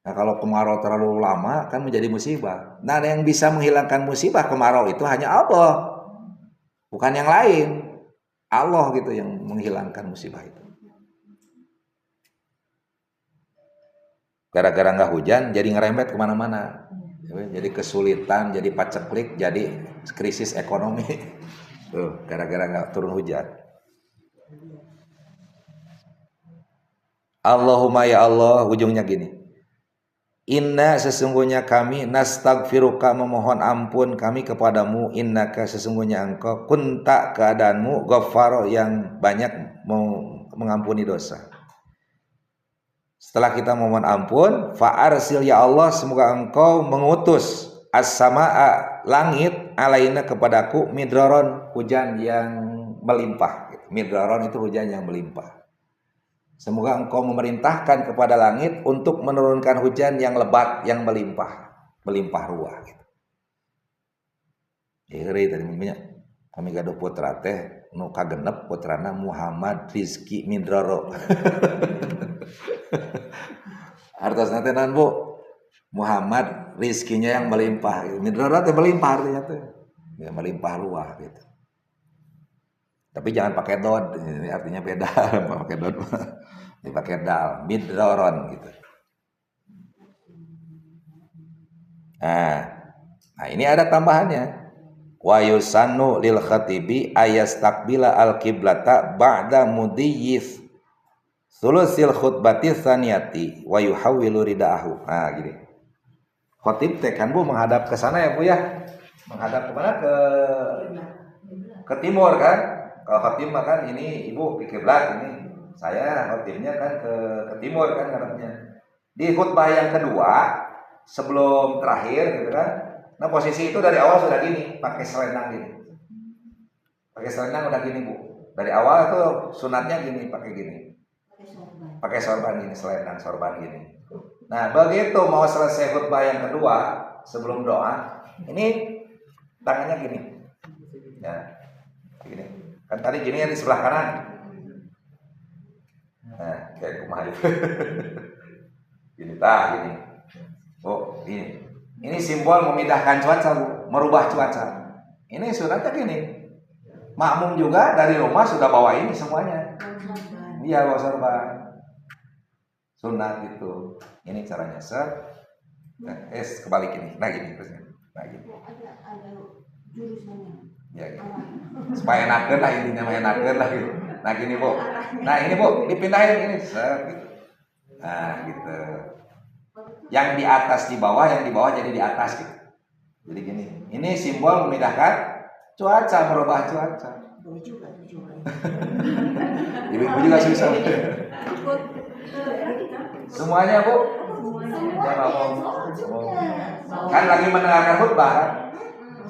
Nah, kalau kemarau terlalu lama kan menjadi musibah. Nah, yang bisa menghilangkan musibah kemarau itu hanya Allah, bukan yang lain. Allah gitu yang menghilangkan musibah itu. Gara-gara nggak hujan jadi ngerembet kemana-mana, jadi kesulitan, jadi paceklik, jadi krisis ekonomi. Tuh, gara-gara nggak turun hujan. Allahumma ya Allah, ujungnya gini. Inna, sesungguhnya kami, nastagfiruka, memohon ampun kami kepadamu, innaka, sesungguhnya engkau, kunta, keadaanmu, ghaffaro, yang banyak mengampuni dosa. Setelah kita memohon ampun, fa'arsil ya Allah, semoga engkau mengutus as-samaa, langit, alaina, kepadaku, midraron, hujan yang melimpah. Midraron itu hujan yang melimpah. Semoga engkau memerintahkan kepada langit untuk menurunkan hujan yang lebat, yang melimpah ruah gitu. Iri tadi minyak kami gaduh putra teh nu kagenep putrana Muhammad Rizki Midraro. Artosna teh naon Bu? Muhammad, rizkinya yang melimpah. Midraro teh melimpah artinya teh. Ya, melimpah ruah gitu. Tapi jangan pakai dod, ini artinya beda, pakai dod. Dipakai dal, midroron gitu. Nah ini ada tambahannya. Wa yusannu lil khatibi ayastakbila al qiblata ba'da mudiyis sulusil khutbati tsaniyati wa yuhawwilu ridaahu. Nah gini. Khatib teh kan Bu menghadap ke sana ya Bu ya. Menghadap ke mana? Ke timur kan. Kalau khatib mah kan ini Ibu ke kiblat, ini saya khatibnya kan ke timur kan ngadepnya. Di khutbah yang kedua sebelum terakhir gitu kan. Nah posisi itu dari awal sudah gini, pakai selendang gini. Pakai selendang udah gini Bu. Dari awal tuh sunatnya gini, pakai gini. Pakai sorban gini, selendang sorban gini. Nah begitu mau selesai khutbah yang kedua sebelum doa, ini tangannya gini. Ya, gini. Kan tadi gini yang di sebelah kanan. Nah, kayak kumaha itu. Gini gini. Oh, ini. Ini simbol memindahkan cuaca, Bu, merubah cuaca. Ini sunatnya gini. Makmum juga dari rumah sudah bawa ini semuanya. Iya, bawa sorban. Sunat itu. Ini caranya kebalik ini. Nah gini terusnya. Nah gini. Ya, gitu. Supaya enakeun lah intinya, enakeun lah gitu. Nah gini Bu, nah ini Bu dipindahin ini, gitu. Nah gitu. Yang di atas di bawah, yang di bawah jadi di atas gitu. Jadi gini, ini simbol memindahkan cuaca, merubah cuaca. Ibu juga susah. Semuanya Bu. Kan lagi mendengarkan khutbah.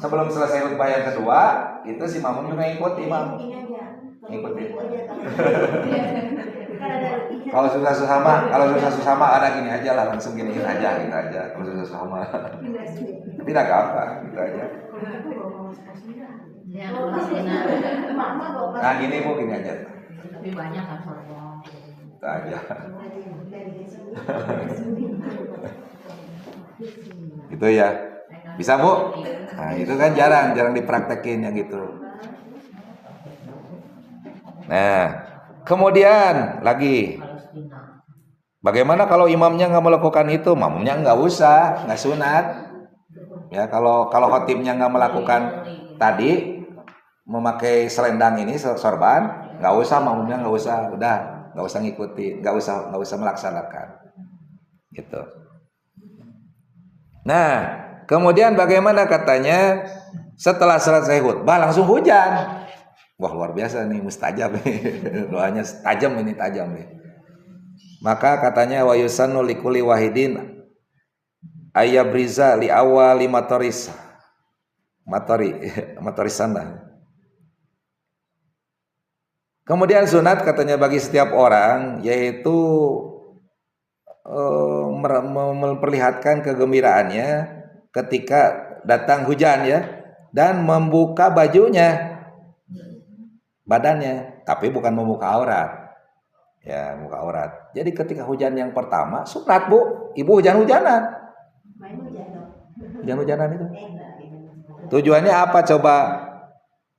Sebelum selesai khutbah yang kedua, itu si makmum juga ikut imam. Ngikutin. Kalau susah-susah mah ada gini aja lah, langsung giniin aja gitu aja. Kalau susah-susah mah. Tidak apa, gitu aja. Nah gini Bu, gini aja. Tapi banyak kan soalnya. Gitu aja. Gitu ya. Bisa Bu? Nah itu kan jarang dipraktekin yang gitu. Nah kemudian lagi, bagaimana kalau imamnya nggak melakukan itu? Makmumnya nggak usah, nggak sunat. Ya kalau khotibnya nggak melakukan tadi memakai selendang ini sorban, nggak usah, makmumnya nggak usah, udah nggak usah ngikuti, nggak usah melaksanakan. Gitu. Nah kemudian bagaimana katanya setelah selesai khutbah langsung hujan. Wah luar biasa nih, mustajab nih. Doanya tajam nih. Maka katanya wa yusannu likulli wahidin ayabriza li awali matorisana. Kemudian sunat katanya bagi setiap orang yaitu memperlihatkan kegembiraannya ketika datang hujan ya, dan membuka badannya, tapi bukan membuka aurat. Ya, membuka aurat. Jadi ketika hujan yang pertama sunat Bu, ibu hujan-hujanan itu. Tujuannya apa coba?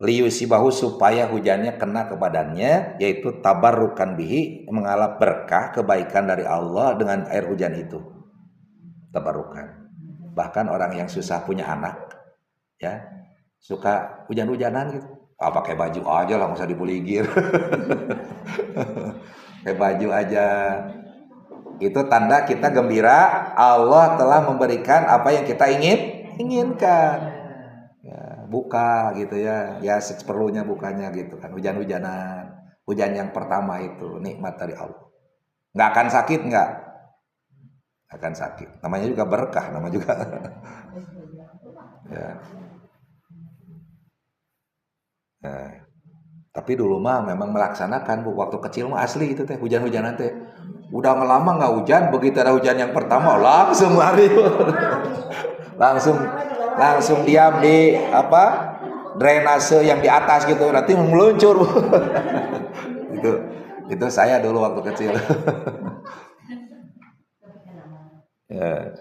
Liyusibahu, supaya hujannya kena ke badannya, yaitu tabarrukan bihi, mengalap berkah kebaikan dari Allah dengan air hujan itu. Tabarrukan. Bahkan orang yang susah punya anak ya, suka hujan-hujanan gitu. Pakai baju aja lah, nggak usah dibuligir. Pakai baju aja. Itu tanda kita gembira, Allah telah memberikan apa yang kita inginkan. Ya, buka gitu ya seperlunya bukanya gitu kan, hujan-hujanan, hujan yang pertama itu nikmat dari Allah, nggak akan sakit, namanya juga berkah, namanya juga. Ya. Nah, tapi dulu mah memang melaksanakan Bu, waktu kecil mah asli itu teh hujan-hujanan teh, udah lama nggak hujan, begitu ada hujan yang pertama langsung lari. langsung diam di drainase yang di atas gitu, nanti meluncur. itu saya dulu waktu kecil. Ya.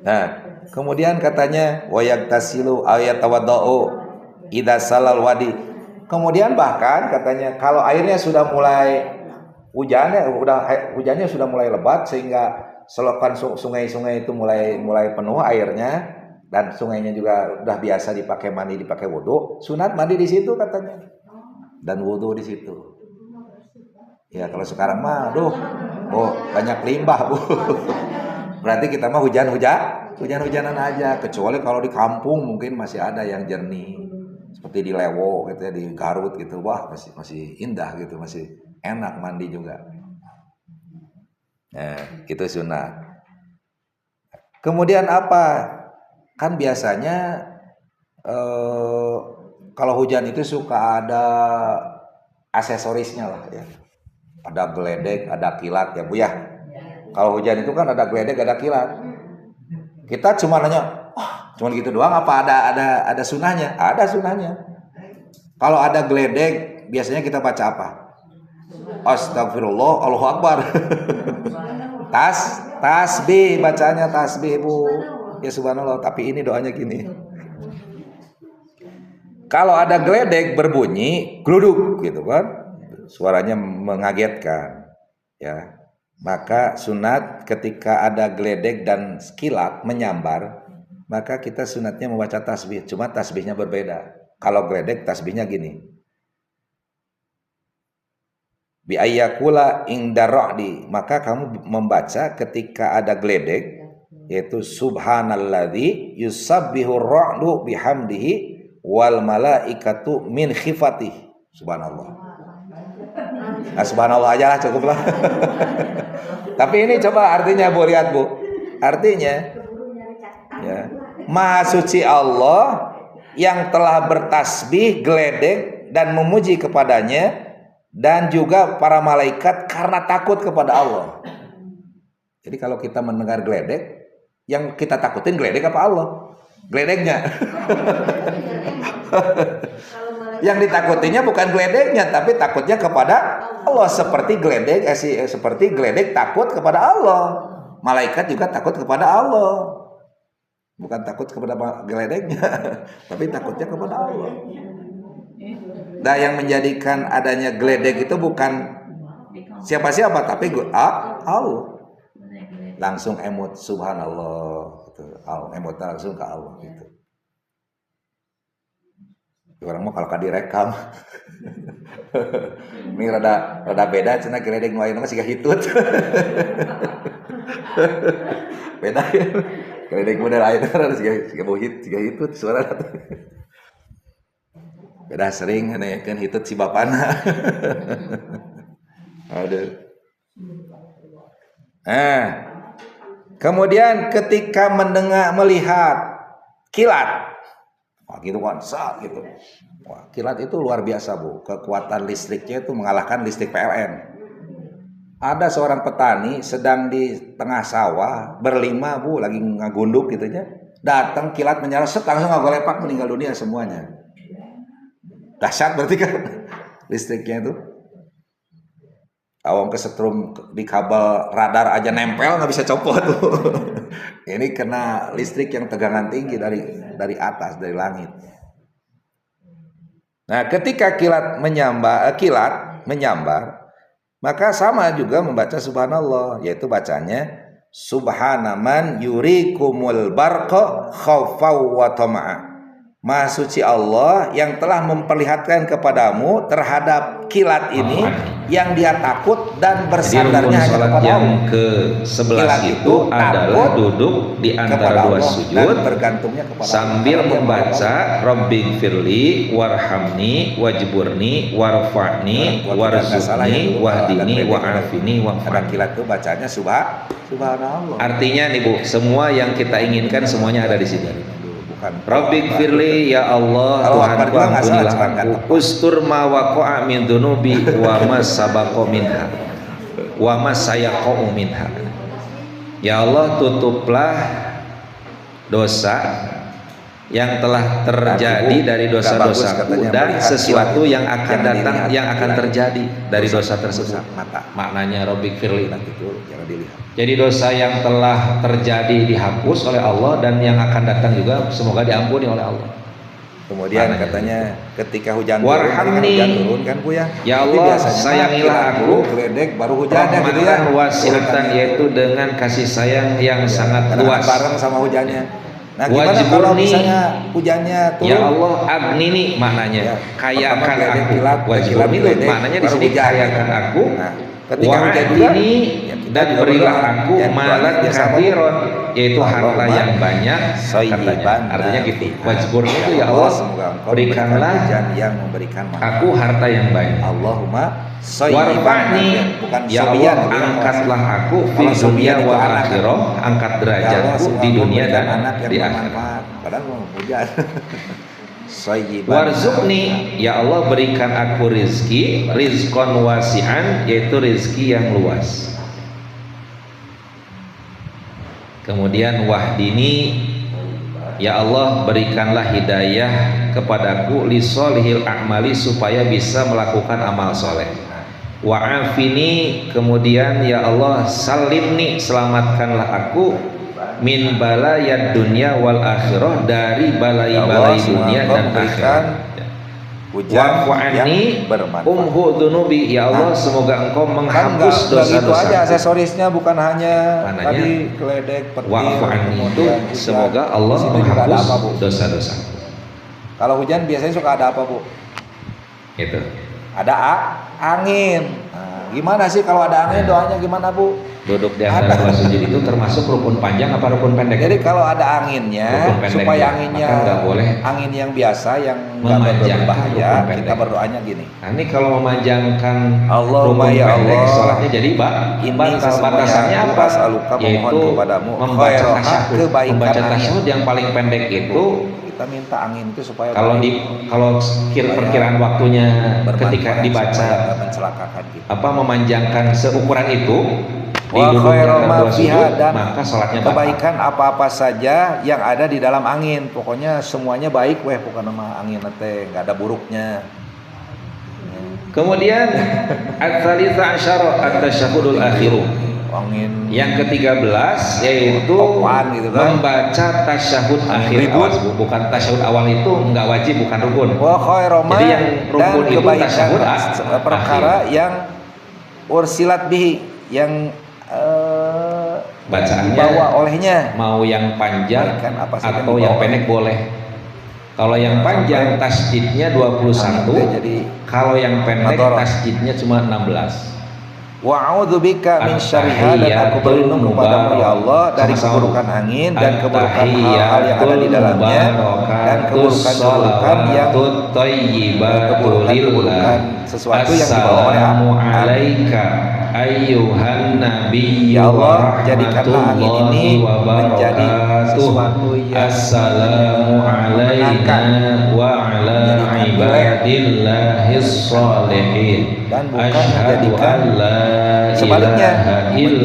Nah kemudian katanya wayaktasilu ayatawaddau idza salal wadi. Kemudian bahkan katanya kalau airnya sudah mulai hujannya sudah mulai lebat sehingga selokan sungai-sungai itu mulai penuh airnya, dan sungainya juga udah biasa dipakai mandi, dipakai wudhu, sunat mandi di situ katanya, dan wudhu di situ. Ya kalau sekarang mah banyak limbah Bu. Berarti kita mah hujan-hujanan aja, kecuali kalau di kampung mungkin masih ada yang jernih seperti di Lewo gitu ya, di Garut gitu, wah masih indah gitu, masih enak mandi juga. Nah, itu sunat. Kemudian apa? Kan biasanya kalau hujan itu suka ada aksesorisnya lah ya. Ada geledek, ada kilat ya Bu ya. Kalau hujan itu kan ada geledek, ada kilat. Kita cuma nanya, cuma gitu doang apa ada sunahnya? Ada sunahnya. Kalau ada geledek, biasanya kita baca apa? Astagfirullah, Allahu Akbar. Tasbih, bacanya tasbih Bu. Ya subhanallah, tapi ini doanya gini. Kalau ada geledek berbunyi gluduk gitu kan, suaranya mengagetkan ya. Maka sunat ketika ada geledek dan kilat menyambar, maka kita sunatnya membaca tasbih, cuma tasbihnya berbeda. Kalau geledek tasbihnya gini. Bi ayyakula inda ra'di, maka kamu membaca ketika ada geledek, yaitu subhanalladzi yusabbihu ra'du bihamdihi wal malaikatu min khifatihi. Subhanallah. Nah, subhanallah aja lah, cukup lah. Tapi ini coba artinya Bu, lihat Bu. Artinya ya, Maha suci Allah yang telah bertasbih, geledek dan memuji kepadanya, dan juga para malaikat karena takut kepada Allah. Jadi kalau kita mendengar geledek, yang kita takutin geledek apa Allah? Geledeknya. Yang ditakutinya bukan geledeknya, tapi takutnya kepada Allah. Seperti geledek takut kepada Allah. Malaikat juga takut kepada Allah. Bukan takut kepada geledeknya, tapi takutnya kepada Allah. Nah, yang menjadikan adanya geledek itu bukan siapa-siapa, tapi Allah. Langsung emot subhanallah gitu. Emotnya langsung ke Allah gitu. Orang mau kalau direkam. Ini rada beda cenah geledek nu ayeuna mah siga hitut. Beda ya. Geledek model ayeuna rada siga hitut suara. Beda sering kan hitut si bapana. Aduh. Kemudian ketika melihat kilat, wah gitu kan, gitu. Wah, kilat itu luar biasa Bu, kekuatan listriknya itu mengalahkan listrik PLN. Ada seorang petani sedang di tengah sawah berlima Bu, lagi ngagunduk gitu ya. Datang kilat menyala, langsung ngagelepak, meninggal dunia semuanya. Dahsyat berarti kan listriknya itu. Awam kesetrum di kabel radar aja nempel, nggak bisa copot tuh. Ini kena listrik yang tegangan tinggi dari atas, dari langit. Nah, ketika kilat menyambar, maka sama juga membaca subhanallah, yaitu bacanya subhanaman yurikumul barqa khaufaw wa tama'a. Maha suci Allah yang telah memperlihatkan kepadamu terhadap kilat ini yang dia takut dan bersandarnya hanya kepada Allah. Yang ke-11 itu adalah duduk di antara dua sujud sambil membaca Rabbighfirli warhamni wajburni warfa'ni warzuqni wahdini wa'afini wa'afini. Kilat itu bacanya subhanallah. Artinya nih Bu, semua yang kita inginkan semuanya ada di sini. Rabbighfirli, ya Allah, Tuhanku ampunilah aku, ustur ma waqa'a min dunubi wa ma sabaqa minha wa ma sayaqa'u minha. Ya Allah, tutuplah dosa yang telah terjadi dari dosa-dosaku dan sesuatu yang akan datang, yang akan terjadi dari dosa tersebut. Maknanya Rabbighfirli. Jadi dosa yang telah terjadi dihapus oleh Allah, dan yang akan datang juga semoga diampuni oleh Allah. Kemudian maknanya katanya ketika hujan turun kan Bu ya. Ya Allah, sayangilah aku geledek baru hujannya gitu ya. Wasiatan, yaitu dengan kasih sayang yang sangat luas bareng sama hujannya. Nah, gimana kalau misalnya hujannya turun? Ya Allah, agnini maknanya ya, kayakan aku. Wajibuni itu maknanya di sini kayakan aku. Nah, ketika hujan ini dan berilah aku malan kathiron, yaitu harta yang banyak katanya. Artinya gitu. Wajibuni itu ya Allah, berikanlah yang memberikan aku harta yang banyak. Allahumma warfa'ni, ya Allah, angkatlah aku fi dunya wa akhirah, angkat derajatku di dunia dan di akhirat. Warzuqni, ya Allah, berikan aku rizki, rizqan wasi'an, yaitu rizki yang luas. Kemudian wahdini, ya Allah, berikanlah hidayah kepadaku lisolihil a'mali, supaya bisa melakukan amal soleh. Wa'afini, kemudian ya Allah, salimni, selamatkanlah aku min balayad dunya wal akhirah, dari balai-balai dunia dan akhirat. Hujan Wa'fu anni yang bermanfaat. umhu dunubi, ya Allah semoga engkau Kan menghapus nggak gitu dosa-dosa. aja aksesorisnya, bukan hanya Mananya? tadi keledek, petir, Wa'fu anni itu kemudian hujan. semoga Allah Di situ juga ada menghapus apa, Bu? dosa-dosa. Kalau hujan biasanya suka ada apa, Bu? Itu. Ada angin. Nah, gimana sih kalau ada angin doanya gimana, Bu? Duduk di antara dua sujud itu termasuk rukun panjang apa rukun pendek? Jadi kalau ada anginnya, Rukun pendek supaya ya, anginnya maka nggak boleh angin yang biasa yang nggak memanjangkan berbahaya, rukun pendek. kita berdoanya gini. Nah, ini kalau memanjangkan Allahumma rukun ya pendek, Allah, sholatnya jadi ini batal. sesungguhnya Batasannya aku apa? as'aluka, memohon Yaitu kepadamu membaca khairah, tasyahud. kebaikan Membaca angin. tasyahud yang paling pendek itu Kita minta angin itu supaya kalau perkiraan waktunya bermanfaat, ketika supaya dibaca nggak mencelakakan kita. apa memanjangkan seukuran itu di Wa duduk di khairu antara ma dua fiha, sujud, dan maka sholatnya batal. kebaikan apa-apa saja yang ada di dalam angin, pokoknya semuanya baik weh, bukan nama angin teh nggak ada buruknya. Kemudian at-tsalitsah asyara at-tasyahhudul akhiru. Angin Yang ke-13 yaitu Topan gitu kan. membaca tasyahud akhir Ribut. awal. Bukan tasyahud awal itu enggak wajib, bukan rukun. wa khairu ma, Jadi yang dan rukun itu kebaikan tasyahud perkara yang ursilat bihi, yang Bacaannya dibawa olehnya. mau yang panjang Kebaikan apa saja atau dibawa yang oleh. pendek boleh. Kalau yang panjang tasjidnya 21, Jadi kalau yang pendek Madorot. tasjidnya cuma 16. wa a'udzubika min syarriha, dan aku berlindung kepadamu ya Allah dari keburukan angin dan keburukan hal-hal yang ada di dalamnya, dan keburukan-keburukan yang keburukan sesuatu yang dibawa oleh Assalamu angin. alaika ayyuhan nabiyyu Ya Allah, wa jadikanlah angin ini rahmatullahi wa menjadi barakatuh. sesuatu yang Assalamu alaina wa ala ibadillahis sholihin. Dan bukan Asyhadu menjadikan an la sebaliknya. ilaha illa